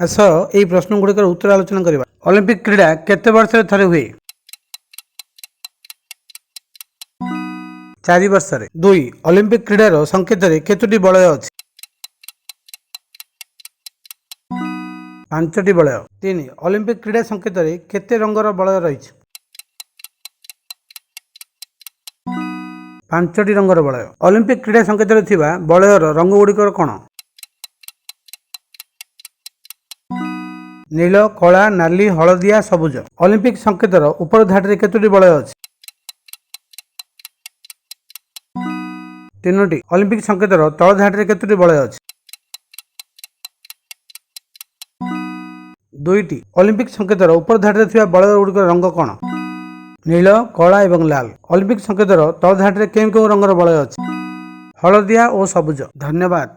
ଆସ ଏହି ପ୍ରଶ୍ନ ଗୁଡ଼ିକର ଉତ୍ତର ଆଲୋଚନା କରିବା। ଅଲିମ୍ପିକ କ୍ରୀଡ଼ା କେତେ ବର୍ଷରେ ଥରେ ହୁଏ? 4 ବର୍ଷରେ। 2. ଅଲିମ୍ପିକ କ୍ରୀଡ଼ାର ସଂକେତରେ କେତୋଟି ବଳୟ ଅଛି? 5ଟି ବଳୟ। 3. ଅଲିମ୍ପିକ କ୍ରୀଡ଼ା ସଂକେତରେ କେତେ ରଙ୍ଗର ବଳୟ ରହିଛି? 5ଟି ରଙ୍ଗର ବଳୟ। ଅଲିମ୍ପିକ କ୍ରୀଡ଼ା ସଂକେତରେ ଥିବା ବଳୟର ରଙ୍ଗ ଗୁଡ଼ିକର କ'ଣ? ନୀଳ, କଳା, ନାଲି, ହଳଦିଆ, ସବୁଜ। ଅଲିମ୍ପିକ ସଂକେତର ଉପର ଧାଡ଼ିରେ କେତୋଟି ବଳୟ ଅଛି? 3ଟି। ଅଲିମ୍ପିକ ସଂକେତର ତଳ ଧାଡ଼ିରେ କେତୋଟି ବଳୟ ଅଛି? 2ଟି। ଅଲିମ୍ପିକ ସଂକେତର ଉପର ଧାଡ଼ିରେ ଥିବା ବଳୟ ଗୁଡ଼ିକର ରଙ୍ଗ କ'ଣ? ନୀଳ, କଳା ଏବଂ ଲାଲ। ଅଲିମ୍ପିକ ସଂକେତର ତଳ ଧାଡ଼ିରେ କେଉଁ କେଉଁ ରଙ୍ଗର ବଳୟ ଅଛି? ହଳଦିଆ ଓ ସବୁଜ। ଧନ୍ୟବାଦ।